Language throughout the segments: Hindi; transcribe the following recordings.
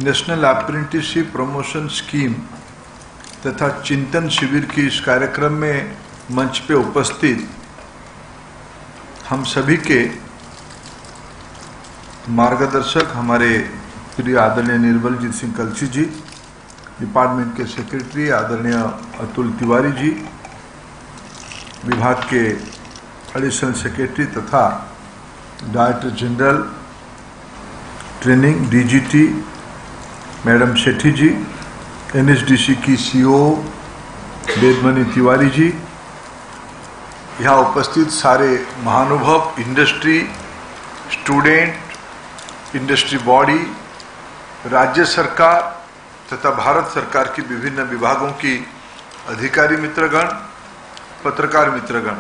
नेशनल अप्रेंटिसशिप प्रमोशन स्कीम तथा चिंतन शिविर की इस कार्यक्रम में मंच पे उपस्थित हम सभी के मार्गदर्शक हमारे प्रिय आदरणीय निर्मलजीत सिंह कलसी जी, डिपार्टमेंट के सेक्रेटरी आदरणीय अतुल तिवारी जी, विभाग के एडिशनल सेक्रेटरी तथा director general training DGT madam Shetty ji, NSDC की सीओ वेदमणि तिवारी जी, यहाँ उपस्थित सारे महानुभाव, इंडस्ट्री, स्टूडेंट, इंडस्ट्री बॉडी, राज्य सरकार तथा भारत सरकार की विभिन्न विभागों की अधिकारी मित्रगण, पत्रकार मित्रगण,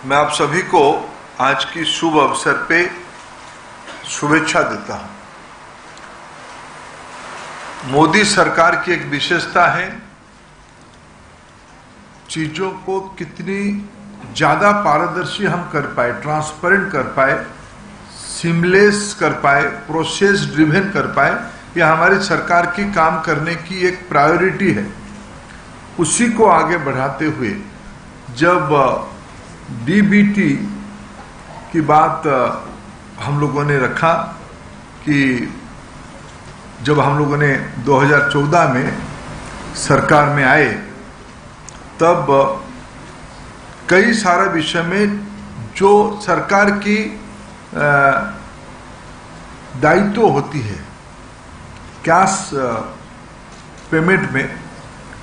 मैं आप सभी को आज की शुभ अवसर पे शुभेच्छा देता हूं। मोदी सरकार की एक विशेषता है, चीजों को कितनी ज्यादा पारदर्शी हम कर पाए, ट्रांसपेरेंट कर पाए, सीमलेस कर पाए, प्रोसेस ड्रिवन कर पाए, यह हमारी सरकार की काम करने की एक प्रायोरिटी है। उसी को आगे बढ़ाते हुए जब डीबीटी की बात हम लोगों ने रखा कि जब हम लोगों ने 2014 में सरकार में आए तब कई सारे विषय में जो सरकार की दायित्व होती है कैश पेमेंट में,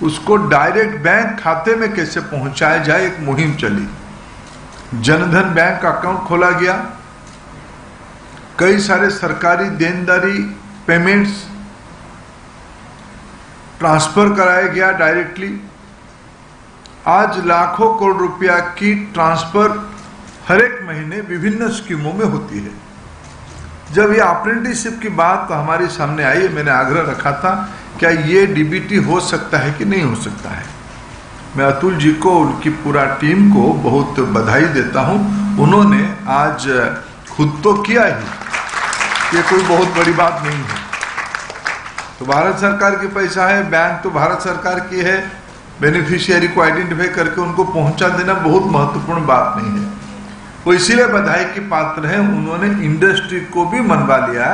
उसको डायरेक्ट बैंक खाते में कैसे पहुंचाया जाए, एक मुहिम चली। जनधन बैंक अकाउंट खोला गया, कई सारे सरकारी देनदारी पेमेंट्स ट्रांसफर कराया गया डायरेक्टली। आज लाखों करोड़ रुपया की ट्रांसफर हर एक महीने विभिन्न स्कीमों में होती है। जब ये अप्रेंटिसशिप की बात हमारे सामने आई, मैंने आग्रह रखा था क्या ये डीबीटी हो सकता है कि नहीं हो सकता है। मैं अतुल जी को, उनकी पूरा टीम को बहुत बधाई देता हूं। उन्होंने आज खुद तो किया ही, ये कोई बहुत बड़ी बात नहीं है। तो भारत सरकार की पैसा है, बैंक तो भारत सरकार की है, बेनिफिशियरी को आइडेंटिफाई करके उनको पहुंचा देना बहुत महत्वपूर्ण बात नहीं है। वो इसीलिए बधाई के पात्र है, उन्होंने इंडस्ट्री को भी मनवा लिया।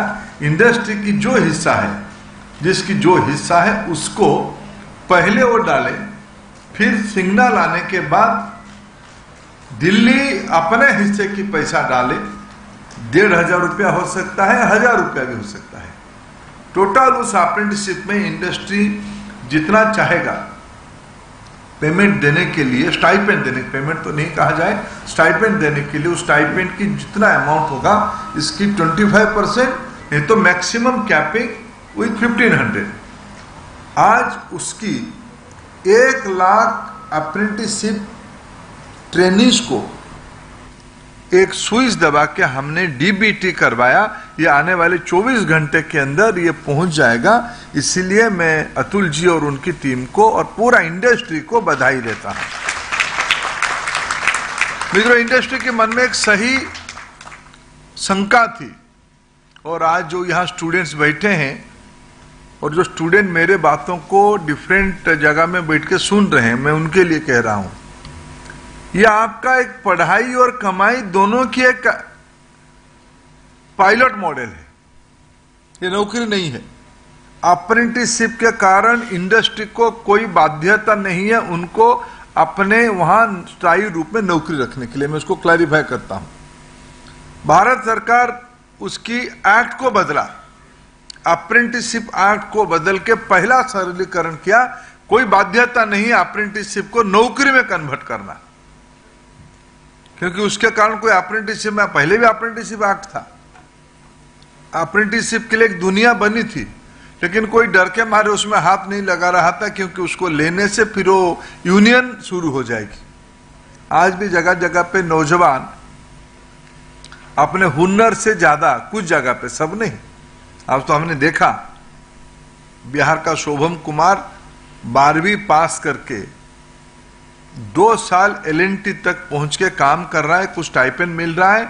इंडस्ट्री की जो हिस्सा है, जिसकी जो हिस्सा है उसको पहले वो डाले, फिर सिग्नल आने के बाद दिल्ली अपने हिस्से की पैसा डाले। 1,500 रुपया हो सकता है, 1,000 रुपया भी हो सकता है। टोटल उस अप्रेंटिसशिप में इंडस्ट्री जितना चाहेगा पेमेंट देने के लिए, स्टाइपेंड देने, पेमेंट तो नहीं कहा जाए, स्टाइपेंड देने के लिए उस स्टाइपेंड की जितना अमाउंट होगा इसकी 25%, नहीं तो मैक्सिमम कैपिंग विथ 1,500। आज उसकी 1 लाख अप्रेंटिसशिप ट्रेनिज को एक स्विच दबा के हमने डीबीटी करवाया। ये आने वाले 24 घंटे के अंदर ये पहुंच जाएगा। इसीलिए मैं अतुल जी और उनकी टीम को और पूरा इंडस्ट्री को बधाई देता हूं। मित्रों, इंडस्ट्री के मन में एक सही शंका थी, और आज जो यहाँ स्टूडेंट्स बैठे हैं और जो स्टूडेंट मेरे बातों को डिफरेंट जगह में बैठ के सुन रहे हैं, मैं उनके लिए कह रहा हूं, यह आपका एक पढ़ाई और कमाई दोनों की एक पायलट मॉडल है, ये नौकरी नहीं है। अप्रेंटिसशिप के कारण इंडस्ट्री को कोई बाध्यता नहीं है उनको अपने वहां स्थायी रूप में नौकरी रखने के लिए। मैं उसको क्लैरिफाई करता हूं। भारत सरकार उसकी एक्ट को बदला, अप्रेंटिसशिप एक्ट को बदल के पहला सरलीकरण किया। कोई बाध्यता नहीं है अप्रेंटिसशिप को नौकरी में कन्वर्ट करना, क्योंकि उसके कारण कोई अप्रेंटिसशिप में, पहले भी अप्रेंटिसशिप एक्ट था, अप्रेंटिसशिप के लिए एक दुनिया बनी थी, लेकिन कोई डर के मारे उसमें हाथ नहीं लगा रहा था, क्योंकि उसको लेने से फिर वो यूनियन शुरू हो जाएगी। आज भी जगह जगह पे नौजवान अपने हुनर से ज्यादा, कुछ जगह पे, सब नहीं, अब तो हमने देखा बिहार का शोभम कुमार 12वीं पास करके 2 साल एलएनटी तक पहुंच के काम कर रहा है, कुछ स्टाइपेंड मिल रहा है,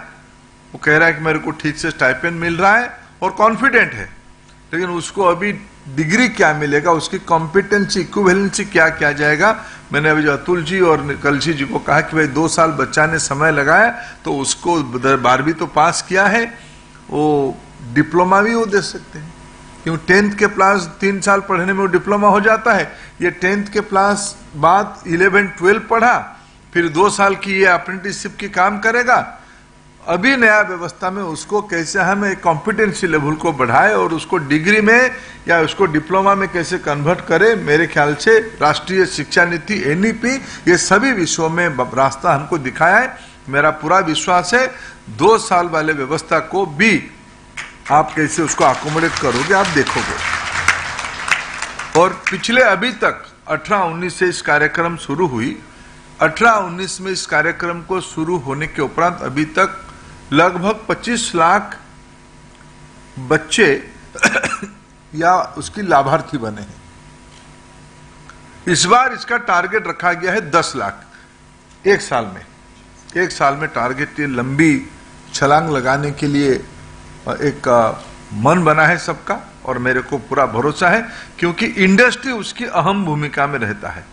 वो कह रहा है कि मेरे को ठीक से स्टाइपेंड मिल रहा है और कॉन्फिडेंट है। लेकिन उसको अभी डिग्री क्या मिलेगा, उसकी कॉम्पिटेंसी इक्विवेलेंसी क्या किया जाएगा। मैंने अभी जो अतुल जी और कलशी जी को कहा कि भाई 2 साल बच्चा ने समय लगाया तो उसको 12वीं तो पास किया है, वो डिप्लोमा भी वो दे सकते हैं, क्यों 10th के प्लस 3 साल पढ़ने में वो डिप्लोमा हो जाता है। ये 10th के प्लस बाद 11-12 पढ़ा, फिर 2 साल की ये अप्रेंटिसशिप की काम करेगा। अभी नया व्यवस्था में उसको कैसे हम एक कॉम्पिटेंसी लेवल को बढ़ाए और उसको डिग्री में या उसको डिप्लोमा में कैसे कन्वर्ट करे, मेरे ख्याल से राष्ट्रीय शिक्षा नीति NEP ये सभी विषयों में रास्ता हमको दिखाया है। मेरा पूरा विश्वास है 2 साल वाले व्यवस्था को भी आप कैसे उसको अकोमोडेट करोगे, आप देखोगे। और पिछले अभी तक 18-19 से इस कार्यक्रम शुरू हुई, 18-19 में इस कार्यक्रम को शुरू होने के उपरांत अभी तक लगभग 25 लाख बच्चे या उसकी लाभार्थी बने हैं। इस बार इसका टारगेट रखा गया है 10 लाख एक साल में। एक साल में टारगेट, ये लंबी छलांग लगाने के लिए एक मन बना है सबका और मेरे को पूरा भरोसा है, क्योंकि इंडस्ट्री उसकी अहम भूमिका में रहता है।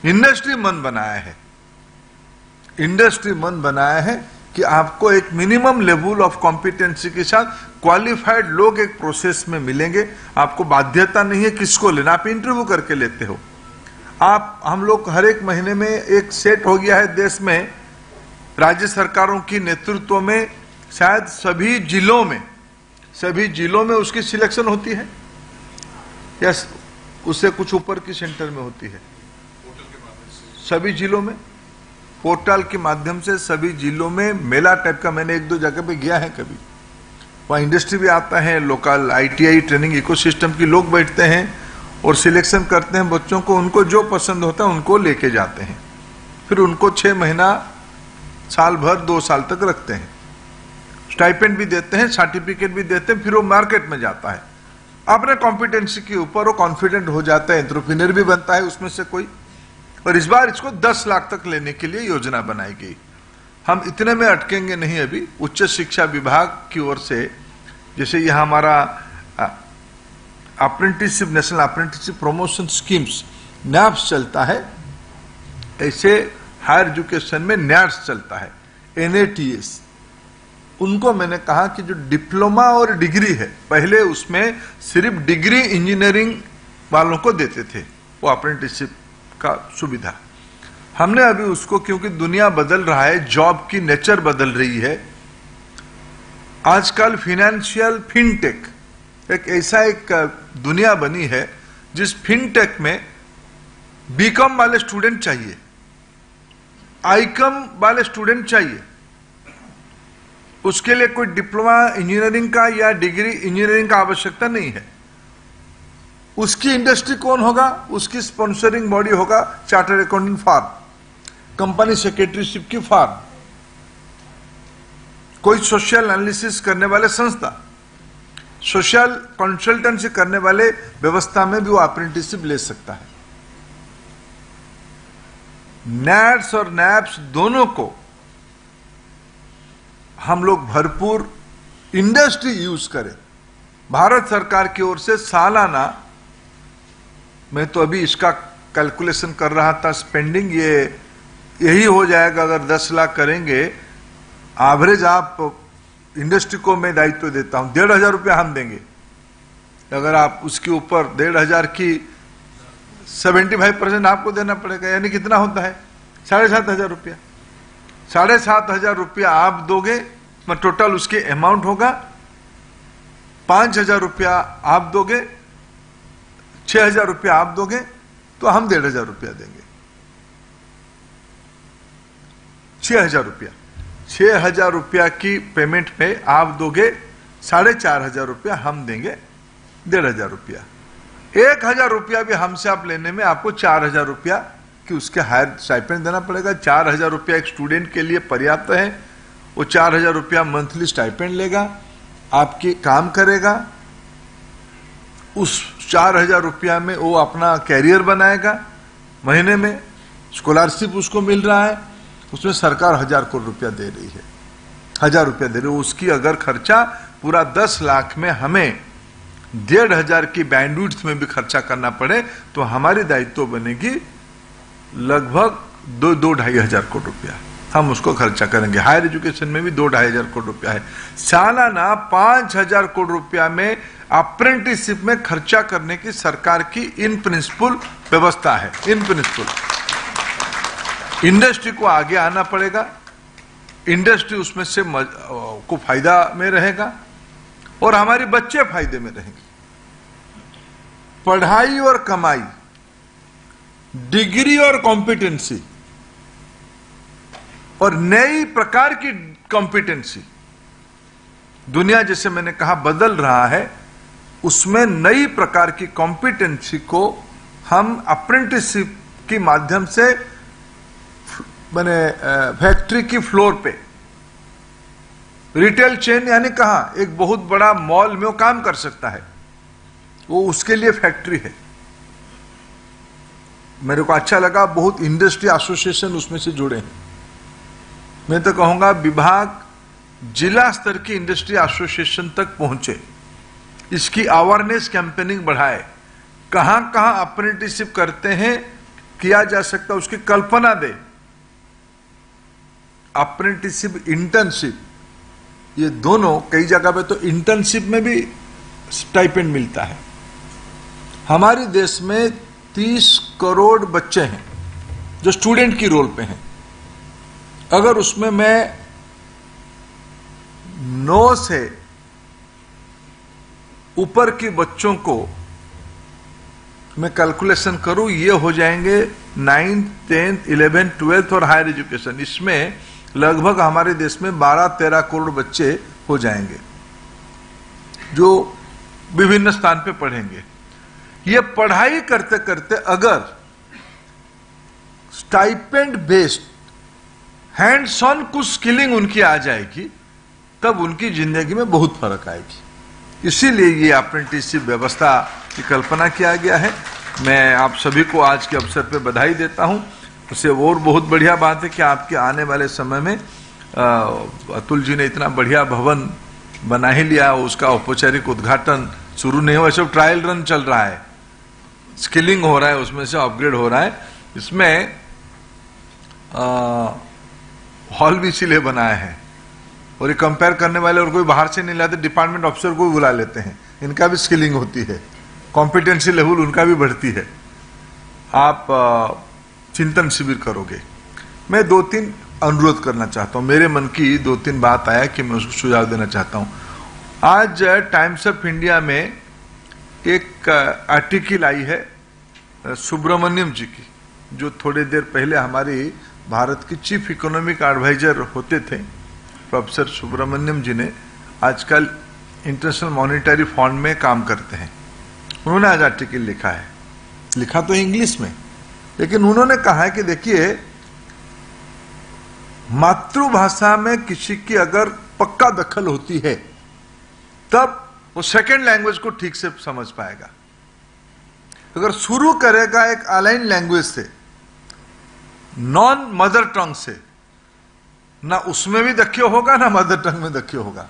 इंडस्ट्री मन बनाया है, इंडस्ट्री मन बनाया है कि आपको एक मिनिमम लेवल ऑफ कॉम्पिटेंसी के साथ क्वालिफाइड लोग एक प्रोसेस में मिलेंगे। आपको बाध्यता नहीं है किसको लेना, आप इंटरव्यू करके लेते हो। आप हम लोग हर एक महीने में एक सेट हो गया है देश में, राज्य सरकारों की नेतृत्व में शायद सभी जिलों में उसकी सिलेक्शन होती है या उससे कुछ ऊपर की सेंटर में होती है। सभी जिलों में पोर्टल के माध्यम से सभी जिलों में मेला टाइप का, मैंने 1-2 जगह पे गया है कभी, वहाँ इंडस्ट्री भी आता है, लोकल ITI ट्रेनिंग इकोसिस्टम की लोग बैठते हैं और सिलेक्शन करते हैं बच्चों को, उनको जो पसंद होता है उनको लेके जाते हैं, फिर उनको 6 महीना, साल भर, 2 साल तक रखते हैं, स्टाइपेंड भी देते हैं, सर्टिफिकेट भी देते हैं, फिर वो मार्केट में जाता है, अपने कॉम्पिटेंसी के ऊपर वो कॉन्फिडेंट हो जाता है, एंटरप्रेन्योर भी बनता है उसमें से कोई। और इस बार इसको 10 लाख तक लेने के लिए योजना बनाई गई। हम इतने में अटकेंगे नहीं, अभी उच्च शिक्षा विभाग की ओर से, जैसे यह हमारा apprenticeship, national apprenticeship promotion schemes NAPS चलता है, ऐसे हायर एजुकेशन में NATS चलता है, NATS। उनको मैंने कहा कि जो डिप्लोमा और डिग्री है, पहले उसमें सिर्फ डिग्री इंजीनियरिंग वालों को देते थे वो अप्रेंटिसशिप का सुविधा। हमने अभी उसको, क्योंकि दुनिया बदल रहा है, जॉब की नेचर बदल रही है, आजकल फिनेंशियल फिनटेक एक ऐसा एक दुनिया बनी है जिस फिनटेक में बीकॉम वाले स्टूडेंट चाहिए, आईकॉम वाले स्टूडेंट चाहिए। उसके लिए कोई डिप्लोमा इंजीनियरिंग का या डिग्री इंजीनियरिंग का आवश्यकता नहीं है। उसकी इंडस्ट्री कौन होगा, उसकी स्पॉन्सरिंग बॉडी होगा chartered accounting firm, company secretaryship की फर्म, कोई सोशल एनालिसिस करने वाले संस्था, सोशल कंसल्टेंसी करने वाले व्यवस्था में भी वो अप्रेंटिसशिप ले सकता है। NATS और NAPS दोनों को हम लोग भरपूर इंडस्ट्री यूज करें। भारत सरकार की ओर से सालाना, मैं तो अभी इसका कैलकुलेशन कर रहा था, स्पेंडिंग यही हो जाएगा अगर 10 लाख करेंगे, एवरेज आप इंडस्ट्री को मैं दायित्व देता हूं, 1,500 रुपया हम देंगे। अगर आप उसके ऊपर 1,500 की 75% आपको देना पड़ेगा, यानी कितना होता है 7,500 रुपया। 7,500 रुपया आप दोगे, टोटल उसके अमाउंट होगा 5,000 रुपया आप दोगे, 6,000 रुपया आप दोगे, तो हम 1,500 रुपया देंगे। 6,000 रुपया, 6,000 रुपया की पेमेंट में आप दोगे 4,500 रुपया, हम देंगे 1,500 रुपया। 1,000 रुपया भी हमसे आप लेने में आपको 4,000 रुपया कि उसके हायर स्टाइपेंड देना पड़ेगा। 4,000 रुपया एक स्टूडेंट के लिए पर्याप्त है। वो 4,000 रुपया मंथली स्टाइपेंड लेगा, आपके काम करेगा, उस 4,000 रुपया में वो अपना कैरियर बनाएगा। महीने में स्कॉलरशिप उसको मिल रहा है, उसमें सरकार 1,000 करोड़ रुपया दे रही है, 1,000 रुपया दे रही है। उसकी अगर खर्चा पूरा 10 लाख में हमें 1,500 की बैंडविड्थ में भी खर्चा करना पड़े तो हमारी दायित्व बनेगी लगभग 2-2,500 करोड़ रुपया हम उसको खर्चा करेंगे। हायर एजुकेशन में भी 2-2,500 करोड़ रुपया है। सालाना 5,000 करोड़ रुपया में अप्रेंटिसशिप में खर्चा करने की सरकार की इन प्रिंसिपल व्यवस्था है। इन प्रिंसिपल इंडस्ट्री को आगे आना पड़ेगा, इंडस्ट्री उसमें से को फायदा में रहेगा और हमारे बच्चे फायदे में रहेंगे। पढ़ाई और कमाई, डिग्री और कॉम्पिटेंसी और नई प्रकार की कॉम्पिटेंसी, दुनिया जैसे मैंने कहा बदल रहा है, उसमें नई प्रकार की कॉम्पिटेंसी को हम अप्रेंटिसशिप के माध्यम से मैंने फैक्ट्री की फ्लोर पे, रिटेल चेन यानी कहा एक बहुत बड़ा मॉल में वो काम कर सकता है, वो उसके लिए फैक्ट्री है। मेरे को अच्छा लगा, बहुत इंडस्ट्री एसोसिएशन उसमें से जुड़े हैं। मैं तो कहूंगा विभाग जिला स्तर की इंडस्ट्री एसोसिएशन तक पहुंचे, इसकी अवेयरनेस कैंपेनिंग बढ़ाए, कहां कहां अप्रेंटिसशिप करते हैं किया जा सकता, उसकी कल्पना दे। अप्रेंटिसशिप, इंटर्नशिप, ये दोनों कई जगह पे तो इंटर्नशिप में भी स्टाइपेंड मिलता है। हमारे देश में 30 करोड़ बच्चे हैं जो स्टूडेंट की रोल पे हैं। अगर उसमें मैं 9 से ऊपर के बच्चों को मैं कैलकुलेशन करूं, ये हो जाएंगे 9th, 10th, 11th, 12th और हायर एजुकेशन। इसमें लगभग हमारे देश में 12-13 करोड़ बच्चे हो जाएंगे जो विभिन्न स्थान पे पढ़ेंगे। ये पढ़ाई करते करते अगर स्टाइपेंड बेस्ड हैंड्स ऑन कुछ स्किलिंग उनकी आ जाएगी, तब उनकी जिंदगी में बहुत फर्क आएगी। इसीलिए ये अप्रेंटिसशिप व्यवस्था की कल्पना किया गया है। मैं आप सभी को आज के अवसर पे बधाई देता हूं। उससे और बहुत बढ़िया बात है कि आपके आने वाले समय में अतुल जी ने इतना बढ़िया भवन बना ही लिया, उसका औपचारिक उद्घाटन शुरू नहीं हुआ, सब ट्रायल रन चल रहा है, स्किलिंग हो रहा है, उसमें से अपग्रेड हो रहा है। इसमें हॉल भी इसीलिए बनाया है और ये कंपेयर करने वाले और कोई बाहर से नहीं लाते, डिपार्टमेंट ऑफिसर को भी बुला लेते हैं, इनका भी स्किलिंग होती है, कॉम्पिटेंसी लेवल उनका भी बढ़ती है। आप चिंतन शिविर करोगे। मैं 2-3 अनुरोध करना चाहता हूं, मेरे मन की 2-3 बात आया कि मैं उसको सुझाव देना चाहता हूं। आज टाइम्स ऑफ इंडिया में एक आर्टिकल आई है सुब्रमण्यम जी की, जो थोड़ी देर पहले हमारी भारत की चीफ इकोनॉमिक एडवाइजर होते थे। प्रोफेसर सुब्रमण्यम जी ने आजकल इंटरनेशनल मॉनेटरी फंड में काम करते हैं। उन्होंने आज आर्टिकल लिखा है, लिखा तो इंग्लिश में, लेकिन उन्होंने कहा है कि देखिए, मातृभाषा में किसी की अगर पक्का दखल होती है तब वो सेकेंड लैंग्वेज को ठीक से समझ पाएगा। अगर शुरू करेगा एक अलाइन लैंग्वेज से, नॉन मदर टंग से, ना उसमें भी दक्ष होगा ना मदर टंग में दक्ष होगा।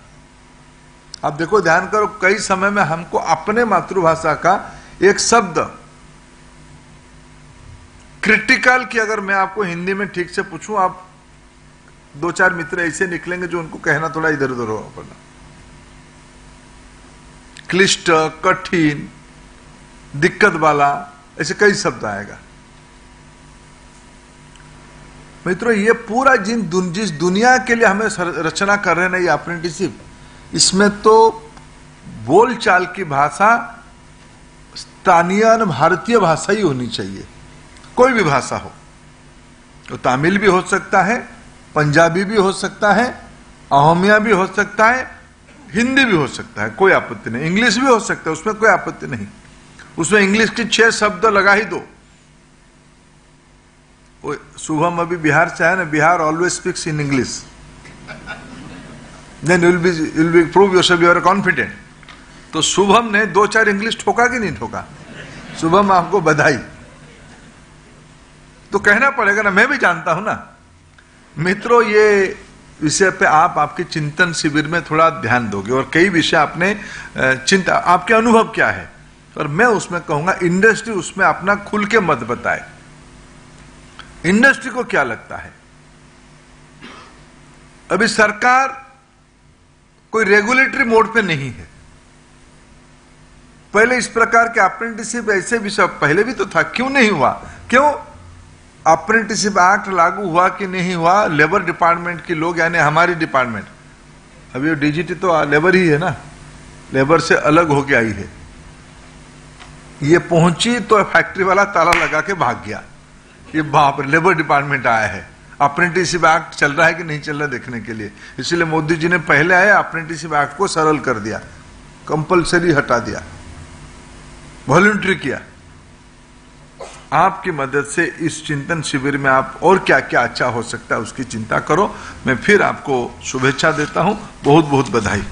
आप देखो, ध्यान करो, कई समय में हमको अपने मातृभाषा का एक शब्द क्रिटिकल की अगर मैं आपको हिंदी में ठीक से पूछूं, आप 2-4 मित्र ऐसे निकलेंगे जो उनको कहना थोड़ा इधर उधर होगा पड़ना। क्लिष्ट, कठिन, दिक्कत वाला, ऐसे कई शब्द आएगा। मित्रों, ये पूरा जिस दुनिया के लिए हमें रचना कर रहे हैं ना ये अप्रेंटिसशिप, इसमें तो बोलचाल की भाषा स्थानीय भारतीय भाषा ही होनी चाहिए, कोई भी भाषा हो। तो तमिल भी हो सकता है, पंजाबी भी हो सकता है, अहोमिया भी हो सकता है, हिंदी भी हो सकता है, कोई आपत्ति नहीं। इंग्लिश भी हो सकता है, उसमें कोई आपत्ति नहीं। उसमें इंग्लिश के 6 शब्द लगा ही दो। शुभम अभी बिहार से है ना, Bihar always speaks in English, then will be prove yourself you are confident. तो शुभम ने 2-4 इंग्लिश ठोका कि नहीं ठोका? शुभम, आपको बधाई। तो कहना पड़ेगा ना, मैं भी जानता हूं ना। मित्रों, ये विषय पे आप आपके चिंतन शिविर में थोड़ा ध्यान दोगे और कई विषय आपने चिंता, आपके अनुभव क्या है, और मैं उसमें कहूंगा इंडस्ट्री उसमें अपना खुल के मत बताए। इंडस्ट्री को क्या लगता है? अभी सरकार कोई रेगुलेटरी मोड पे नहीं है। पहले इस प्रकार के अप्रेंटिसशिप ऐसे विषय पहले भी तो था, क्यों नहीं हुआ? क्यों? अप्रेंटिसशिप एक्ट लागू हुआ कि नहीं हुआ, लेबर डिपार्टमेंट के लोग, यानी हमारी डिपार्टमेंट, अभी वो डीजीटी तो लेबर ही है ना, लेबर से अलग होके आई है। ये पहुंची तो फैक्ट्री वाला ताला लगा के भाग गया, ये बाप रे लेबर डिपार्टमेंट आया है। अप्रेंटिसशिप एक्ट चल रहा है कि नहीं चल रहा है देखने के लिए, इसलिए मोदी जी ने पहले आए अप्रेंटिसशिप एक्ट को सरल कर दिया, कंपलसरी हटा दिया, वॉलंटरी किया। आपकी मदद से इस चिंतन शिविर में आप और क्या क्या अच्छा हो सकता है उसकी चिंता करो। मैं फिर आपको शुभेच्छा देता हूं, बहुत बहुत बधाई।